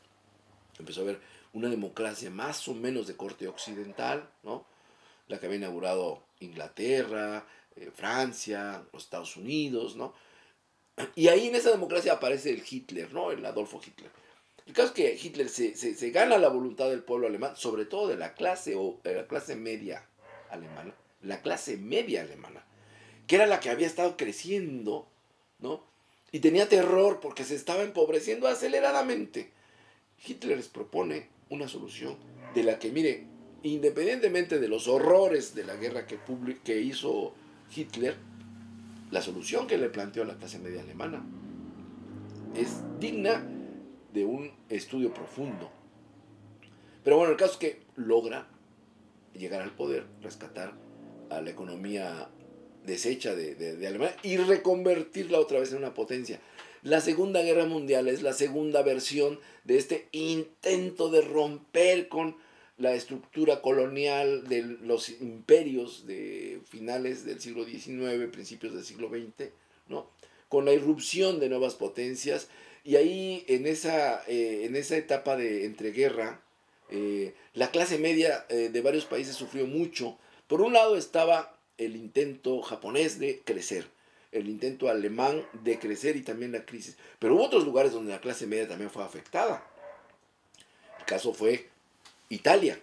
empezó a haber una democracia más o menos de corte occidental, ¿no? La que había inaugurado Inglaterra, Francia, los Estados Unidos, ¿no? Y ahí en esa democracia aparece el Hitler, ¿no? El Adolfo Hitler. El caso es que Hitler se gana la voluntad del pueblo alemán, sobre todo de la clase media alemana, que era la que había estado creciendo, ¿no? Y tenía terror porque se estaba empobreciendo aceleradamente. Hitler les propone una solución de la que, mire, independientemente de los horrores de la guerra que hizo Hitler, la solución que le planteó la clase media alemana es digna de un estudio profundo. Pero bueno, el caso es que logra llegar al poder, rescatar a la economía deshecha de Alemania y reconvertirla otra vez en una potencia. La Segunda Guerra Mundial es la segunda versión de este intento de romper con la estructura colonial de los imperios de finales del siglo XIX, principios del siglo XX, ¿no? Con la irrupción de nuevas potencias. Y ahí, en esa etapa de entreguerra, la clase media de varios países sufrió mucho. Por un lado estaba el intento japonés de crecer, el intento alemán de crecer y también la crisis. Pero hubo otros lugares donde la clase media también fue afectada. El caso fue Italia.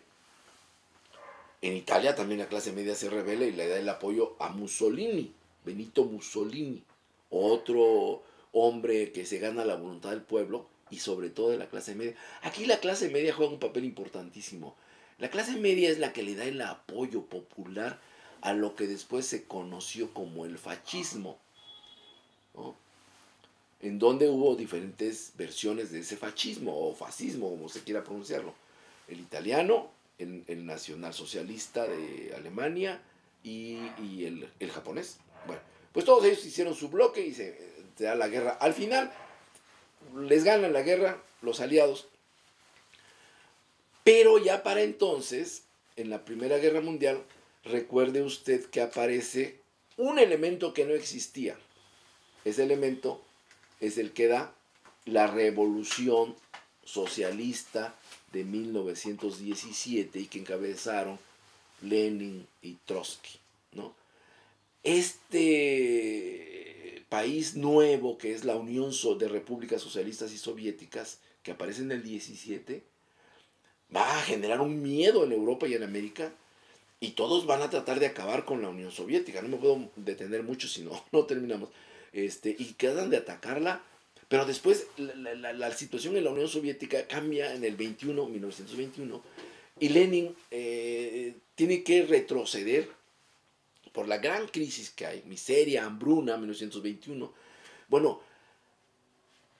En Italia también la clase media se rebela y le da el apoyo a Mussolini, Benito Mussolini, otro hombre que se gana la voluntad del pueblo y sobre todo de la clase media. Aquí la clase media juega un papel importantísimo. La clase media es la que le da el apoyo popular a lo que después se conoció como el fascismo, ¿no? En donde hubo diferentes versiones de ese fascismo o fascismo, como se quiera pronunciarlo. El italiano, el nacionalsocialista de Alemania y el japonés. Bueno, pues todos ellos hicieron su bloque y se da la guerra. Al final les ganan la guerra los aliados, pero ya para entonces, en la Primera Guerra Mundial, recuerde usted que aparece un elemento que no existía. Ese elemento es el que da la revolución socialista de 1917 y que encabezaron Lenin y Trotsky, ¿no? Este país nuevo que es la Unión de Repúblicas Socialistas y Soviéticas, que aparece en el 17, va a generar un miedo en Europa y en América y todos van a tratar de acabar con la Unión Soviética. No me puedo detener mucho si no terminamos. Y quedan de atacarla. Pero después la situación en la Unión Soviética cambia en el 1921, y Lenin tiene que retroceder por la gran crisis que hay, miseria, hambruna, 1921. Bueno,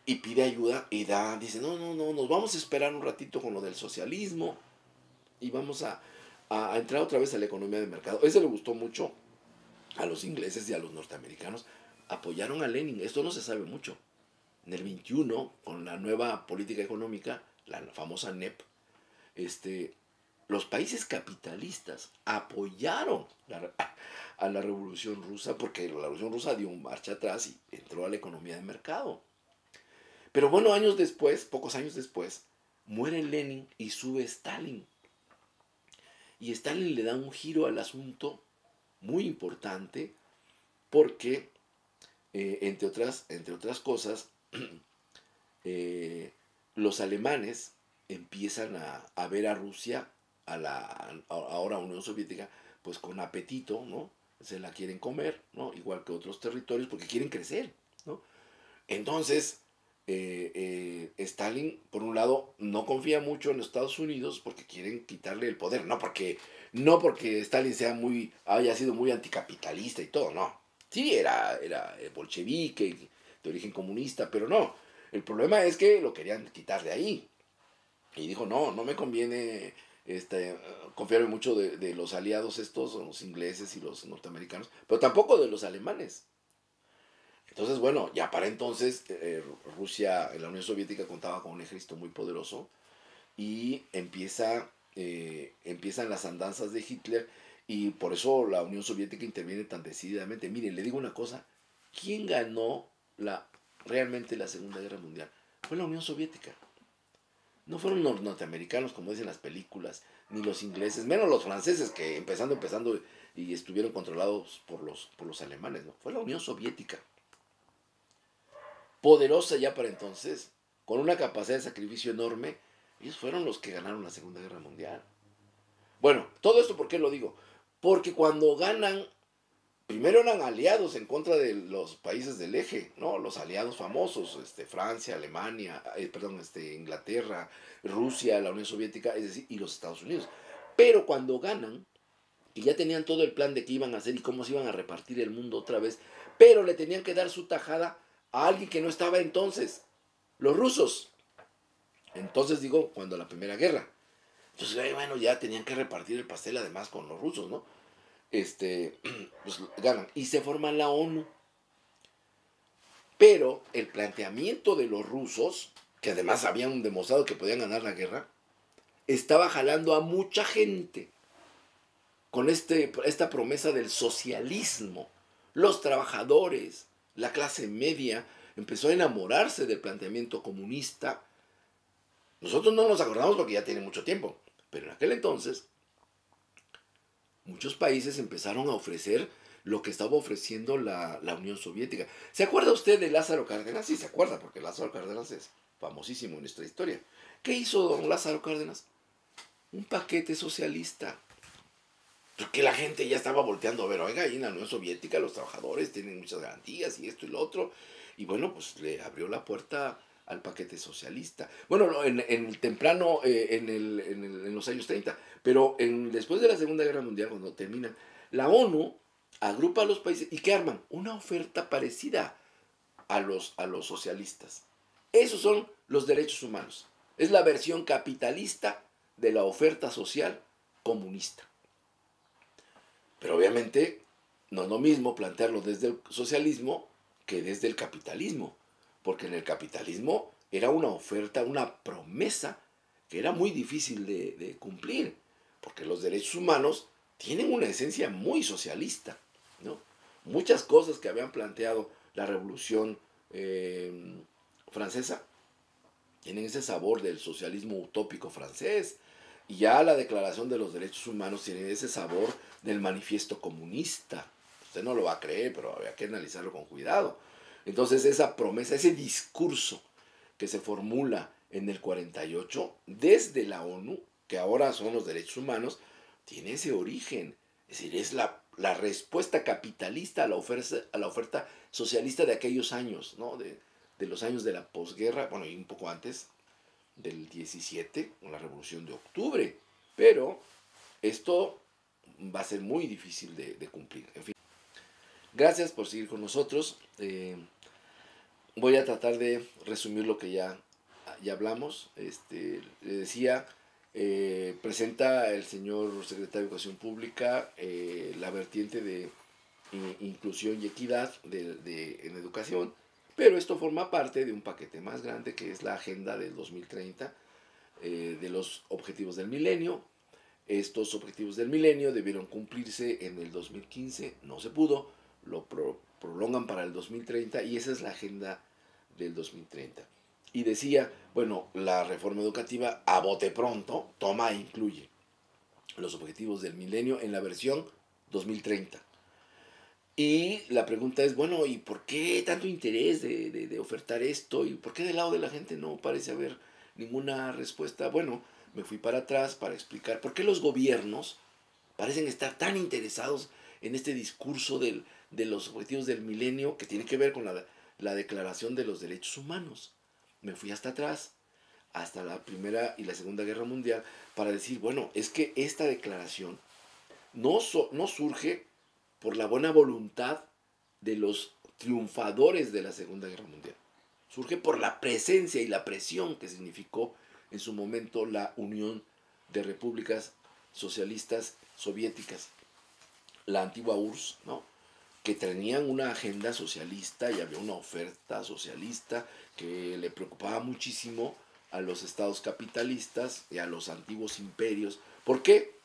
y pide ayuda y dice, no, nos vamos a esperar un ratito con lo del socialismo y vamos a entrar otra vez a la economía de mercado. Eso le gustó mucho a los ingleses y a los norteamericanos. Apoyaron a Lenin, esto no se sabe mucho. En el 21, con la nueva política económica, la famosa NEP, los países capitalistas apoyaron a la Revolución Rusa porque la Revolución Rusa dio un marcha atrás y entró a la economía de mercado. Pero bueno, pocos años después, muere Lenin y sube Stalin. Y Stalin le da un giro al asunto muy importante porque, entre otras cosas, los alemanes empiezan a ver a Rusia, ahora Unión Soviética, pues con apetito, ¿no? Se la quieren comer, ¿no? Igual que otros territorios, porque quieren crecer, ¿no? Entonces, Stalin, por un lado, no confía mucho en los Estados Unidos porque quieren quitarle el poder, no porque Stalin haya sido muy anticapitalista y todo, no. Sí, era bolchevique, de origen comunista, pero no. El problema es que lo querían quitar de ahí. Y dijo, no me conviene confiarme mucho de los aliados estos, los ingleses y los norteamericanos, pero tampoco de los alemanes. Entonces, bueno, ya para entonces Rusia, la Unión Soviética contaba con un ejército muy poderoso y empiezan las andanzas de Hitler y por eso la Unión Soviética interviene tan decididamente. Miren, le digo una cosa, ¿quién ganó realmente la Segunda Guerra Mundial? Fue la Unión Soviética. No fueron los norteamericanos, como dicen las películas, ni los ingleses, menos los franceses, que empezando y estuvieron controlados por los alemanes, ¿no? Fue la Unión Soviética. Poderosa ya para entonces, con una capacidad de sacrificio enorme, ellos fueron los que ganaron la Segunda Guerra Mundial. Bueno, todo esto, ¿por qué lo digo? Porque cuando ganan, primero eran aliados en contra de los países del eje, ¿no? Los aliados famosos, Francia, Alemania, Inglaterra, Rusia, la Unión Soviética, es decir, y los Estados Unidos. Pero cuando ganan, y ya tenían todo el plan de qué iban a hacer y cómo se iban a repartir el mundo otra vez, pero le tenían que dar su tajada a alguien que no estaba entonces, los rusos. Entonces digo, cuando la Primera Guerra. Entonces, bueno, ya tenían que repartir el pastel además con los rusos, ¿no? Pues ganan. Y se forma la ONU. Pero el planteamiento de los rusos, que además habían demostrado que podían ganar la guerra, estaba jalando a mucha gente con esta promesa del socialismo. Los trabajadores, la clase media, empezó a enamorarse del planteamiento comunista. Nosotros no nos acordamos porque ya tiene mucho tiempo, pero en aquel entonces muchos países empezaron a ofrecer lo que estaba ofreciendo la Unión Soviética. ¿Se acuerda usted de Lázaro Cárdenas? Sí, se acuerda, porque Lázaro Cárdenas es famosísimo en nuestra historia. ¿Qué hizo don Lázaro Cárdenas? Un paquete socialista. Porque la gente ya estaba volteando a ver, oiga, ahí en la Unión Soviética los trabajadores tienen muchas garantías y esto y lo otro. Y bueno, pues le abrió la puerta al paquete socialista. Bueno, en el temprano, en los años 30, pero después de la Segunda Guerra Mundial, cuando termina, la ONU agrupa a los países y ¿qué arman? Una oferta parecida a los socialistas. Esos son los derechos humanos. Es la versión capitalista de la oferta social comunista. Pero obviamente no es lo mismo plantearlo desde el socialismo que desde el capitalismo, porque en el capitalismo era una oferta, una promesa que era muy difícil de cumplir, porque los derechos humanos tienen una esencia muy socialista, ¿no? Muchas cosas que habían planteado la Revolución Francesa tienen ese sabor del socialismo utópico francés, y ya la Declaración de los Derechos Humanos tiene ese sabor del manifiesto comunista. Usted no lo va a creer, pero había que analizarlo con cuidado. Entonces esa promesa, ese discurso que se formula en el 48 desde la ONU, que ahora son los derechos humanos, tiene ese origen. Es decir, es la respuesta capitalista a la oferta socialista de aquellos años, ¿no? De los años de la posguerra, bueno, y un poco antes, del 17, con la Revolución de Octubre. Pero esto va a ser muy difícil de cumplir. En fin, gracias por seguir con nosotros. Voy a tratar de resumir lo que ya hablamos. Le decía, presenta el señor secretario de Educación Pública la vertiente de inclusión y equidad en educación, pero esto forma parte de un paquete más grande que es la Agenda del 2030, de los Objetivos del Milenio. Estos Objetivos del Milenio debieron cumplirse en el 2015, no se pudo, lo prolongan para el 2030 y esa es la Agenda del 2030. Y decía, bueno, la reforma educativa a bote pronto toma e incluye los Objetivos del Milenio en la versión 2030. Y la pregunta es, bueno, ¿y por qué tanto interés de ofertar esto? ¿Y por qué del lado de la gente no parece haber ninguna respuesta? Bueno, me fui para atrás para explicar por qué los gobiernos parecen estar tan interesados en este discurso de los objetivos del milenio que tiene que ver con la Declaración de los Derechos Humanos. Me fui hasta atrás, hasta la Primera y la Segunda Guerra Mundial, para decir, bueno, es que esta declaración no surge por la buena voluntad de los triunfadores de la Segunda Guerra Mundial. Surge por la presencia y la presión que significó en su momento la Unión de Repúblicas Socialistas Soviéticas, la antigua URSS, ¿no? Que tenían una agenda socialista y había una oferta socialista que le preocupaba muchísimo a los estados capitalistas y a los antiguos imperios. ¿Por qué?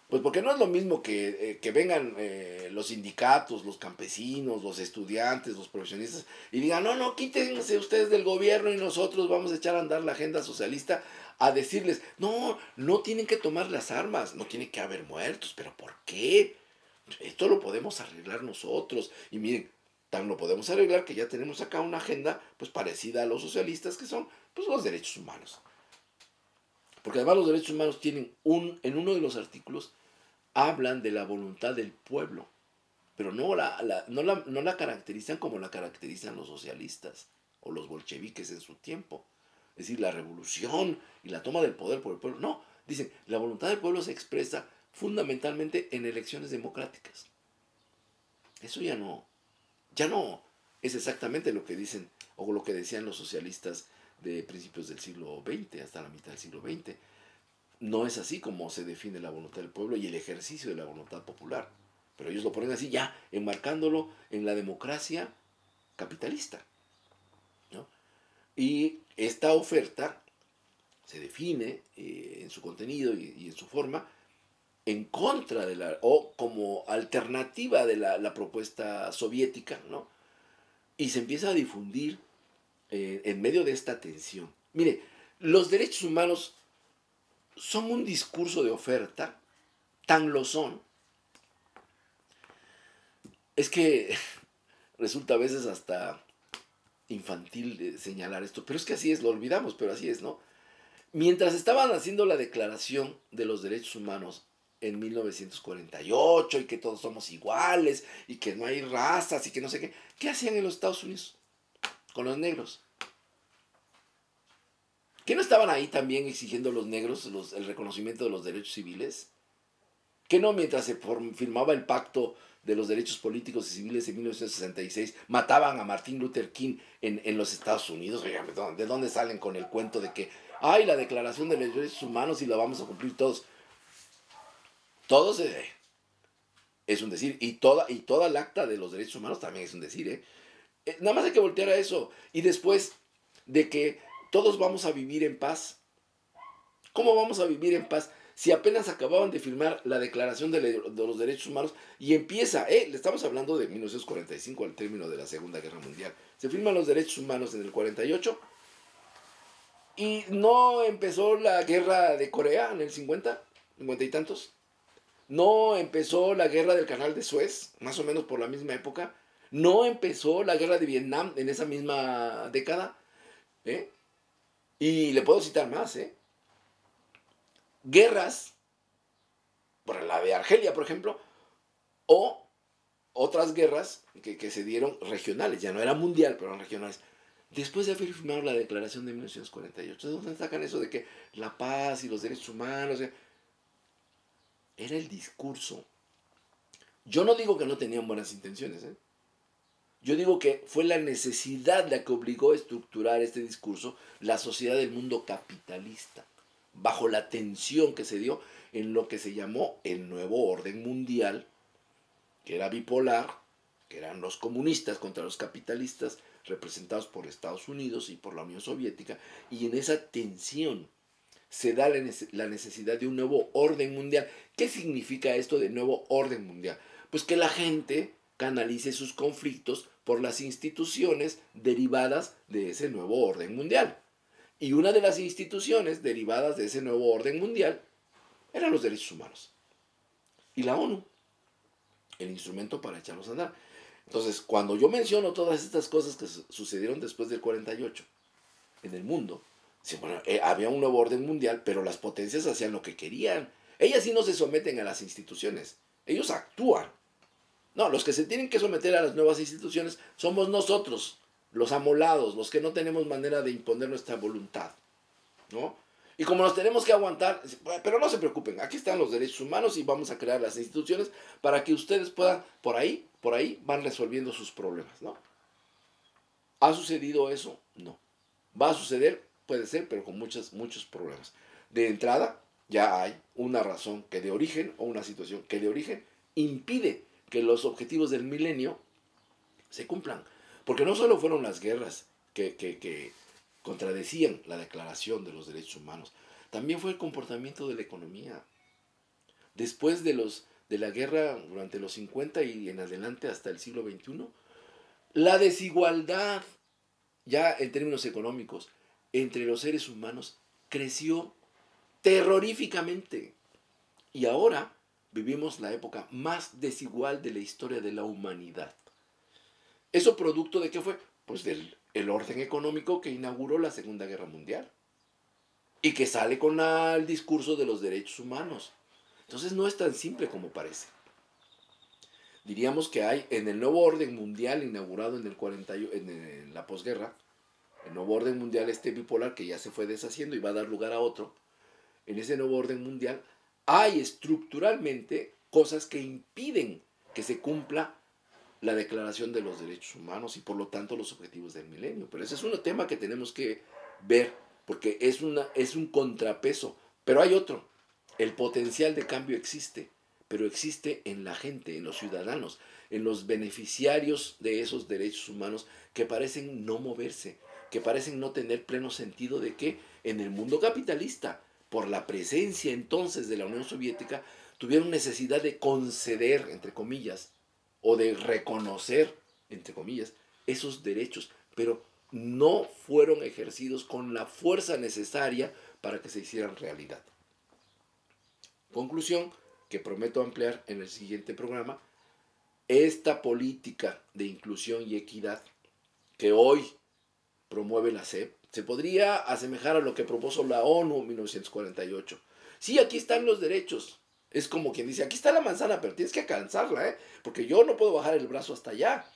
Pues porque no es lo mismo que vengan los sindicatos, los campesinos, los estudiantes, los profesionistas y digan, no, no, quítense ustedes del gobierno y nosotros vamos a echar a andar la agenda socialista, a decirles, no, no tienen que tomar las armas, no tiene que haber muertos, pero ¿por qué? Esto lo podemos arreglar nosotros. Y miren, tan lo podemos arreglar que ya tenemos acá una agenda pues parecida a los socialistas, que son pues los derechos humanos. Porque además los derechos humanos tienen en uno de los artículos hablan de la voluntad del pueblo, pero no la caracterizan como la caracterizan los socialistas o los bolcheviques en su tiempo. Es decir, la revolución y la toma del poder por el pueblo. No, dicen, la voluntad del pueblo se expresa fundamentalmente en elecciones democráticas. Eso ya no es exactamente lo que dicen o lo que decían los socialistas de principios del siglo XX, hasta la mitad del siglo XX. No es así como se define la voluntad del pueblo y el ejercicio de la voluntad popular. Pero ellos lo ponen así ya, enmarcándolo en la democracia capitalista, ¿no? Y esta oferta se define en su contenido y en su forma en contra de o como alternativa de la propuesta soviética, ¿no? Y se empieza a difundir en medio de esta tensión. Mire, los derechos humanos son un discurso de oferta, tan lo son, es que resulta a veces hasta infantil señalar esto, pero es que así es, lo olvidamos, pero así es, ¿no? Mientras estaban haciendo la Declaración de los Derechos Humanos en 1948 y que todos somos iguales y que no hay razas y que no sé qué, ¿qué hacían en los Estados Unidos con los negros? ¿Qué no estaban ahí también exigiendo los negros el reconocimiento de los derechos civiles? ¿Qué no mientras se firmaba el pacto de los derechos políticos y civiles en 1966 mataban a Martin Luther King en los Estados Unidos? Oigan, ¿de dónde salen con el cuento de que hay la Declaración de los Derechos Humanos y la vamos a cumplir todos? Todos es un decir, y toda el acta de los derechos humanos también es un decir, ¿eh? Nada más hay que voltear a eso. Y después de que todos vamos a vivir en paz, ¿cómo vamos a vivir en paz si apenas acababan de firmar la Declaración de los Derechos Humanos y empieza, le estamos hablando de 1945, al término de la Segunda Guerra Mundial? Se firman los derechos humanos en el 48 y no empezó la guerra de Corea en el 50, 50 y tantos. No empezó la guerra del Canal de Suez, más o menos por la misma época. No empezó la guerra de Vietnam en esa misma década. ¿Eh? Y le puedo citar más. Guerras, por la de Argelia, por ejemplo, o otras guerras que se dieron regionales. Ya no era mundial, pero eran regionales. Después de haber firmado la declaración de 1948, ¿de dónde sacan eso de que la paz y los derechos humanos? Era el discurso. Yo no digo que no tenían buenas intenciones, Yo digo que fue la necesidad la que obligó a estructurar este discurso la sociedad del mundo capitalista, bajo la tensión que se dio en lo que se llamó el nuevo orden mundial, que era bipolar, que eran los comunistas contra los capitalistas, representados por Estados Unidos y por la Unión Soviética, y en esa tensión se da la necesidad de un nuevo orden mundial. ¿Qué significa esto de nuevo orden mundial? Pues que la gente canalice sus conflictos por las instituciones derivadas de ese nuevo orden mundial. Y una de las instituciones derivadas de ese nuevo orden mundial eran los derechos humanos. Y la ONU, el instrumento para echarlos a andar. Entonces, cuando yo menciono todas estas cosas que sucedieron después del 48 en el mundo, bueno, había un nuevo orden mundial, pero las potencias hacían lo que querían. Ellas sí no se someten a las instituciones, ellos actúan. No, los que se tienen que someter a las nuevas instituciones somos nosotros, los amolados, los que no tenemos manera de imponer nuestra voluntad, ¿no? Y como nos tenemos que aguantar, pero no se preocupen, aquí están los derechos humanos y vamos a crear las instituciones para que ustedes puedan, por ahí, van resolviendo sus problemas, ¿no? ¿Ha sucedido eso? No. ¿Va a suceder? Puede ser, pero con muchos problemas. De entrada, ya hay una razón que de origen, o una situación que de origen impide que los objetivos del milenio se cumplan. Porque no solo fueron las guerras que contradecían la Declaración de los Derechos Humanos, también fue el comportamiento de la economía. Después de la guerra, durante los 50 y en adelante hasta el siglo XXI, la desigualdad, ya en términos económicos, entre los seres humanos creció terroríficamente. Y ahora vivimos la época más desigual de la historia de la humanidad. ¿Eso producto de qué fue? Pues del el orden económico que inauguró la Segunda Guerra Mundial y que sale con el discurso de los derechos humanos. Entonces no es tan simple como parece. Diríamos que hay en el nuevo orden mundial inaugurado en el 40, en la posguerra, el nuevo orden mundial bipolar que ya se fue deshaciendo y va a dar lugar a otro, en ese nuevo orden mundial hay estructuralmente cosas que impiden que se cumpla la Declaración de los Derechos Humanos y por lo tanto los objetivos del milenio. Pero ese es un tema que tenemos que ver porque es un contrapeso. Pero hay otro. El potencial de cambio existe, pero existe en la gente, en los ciudadanos, en los beneficiarios de esos derechos humanos que parecen no moverse, que parecen no tener pleno sentido de que en el mundo capitalista, por la presencia entonces de la Unión Soviética, tuvieron necesidad de conceder, entre comillas, o de reconocer, entre comillas, esos derechos, pero no fueron ejercidos con la fuerza necesaria para que se hicieran realidad. Conclusión que prometo ampliar en el siguiente programa, esta política de inclusión y equidad que hoy promueve la CEP se podría asemejar a lo que propuso la ONU en 1948. Sí, aquí están los derechos. Es como quien dice, aquí está la manzana, pero tienes que alcanzarla, ¿eh? Porque yo no puedo bajar el brazo hasta allá.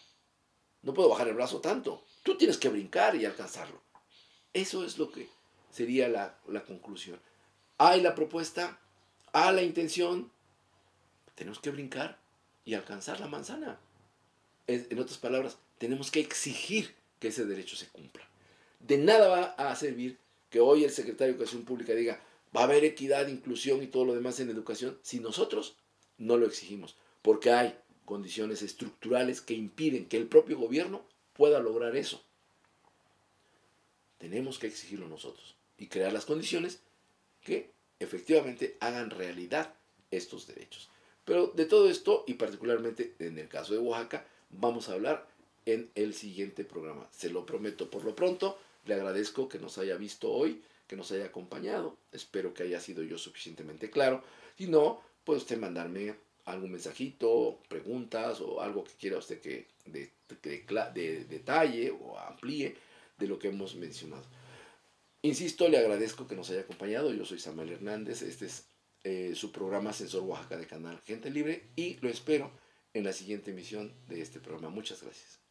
No puedo bajar el brazo tanto. Tú tienes que brincar y alcanzarlo. Eso es lo que sería la conclusión. Hay la propuesta, hay la intención, tenemos que brincar y alcanzar la manzana. En otras palabras, tenemos que exigir que ese derecho se cumpla. De nada va a servir que hoy el secretario de Educación Pública diga va a haber equidad, inclusión y todo lo demás en educación si nosotros no lo exigimos, porque hay condiciones estructurales que impiden que el propio gobierno pueda lograr eso. Tenemos que exigirlo nosotros y crear las condiciones que efectivamente hagan realidad estos derechos. Pero de todo esto, y particularmente en el caso de Oaxaca, vamos a hablar en el siguiente programa. Se lo prometo. Por lo pronto, le agradezco que nos haya visto hoy, que nos haya acompañado. Espero que haya sido yo suficientemente claro. Si no, puede usted mandarme algún mensajito, preguntas o algo que quiera usted que de detalle o amplíe de lo que hemos mencionado. Insisto, le agradezco que nos haya acompañado. Yo soy Samuel Hernández. Este es su programa Sensor Oaxaca de Canal Gente Libre y lo espero en la siguiente emisión de este programa. Muchas gracias.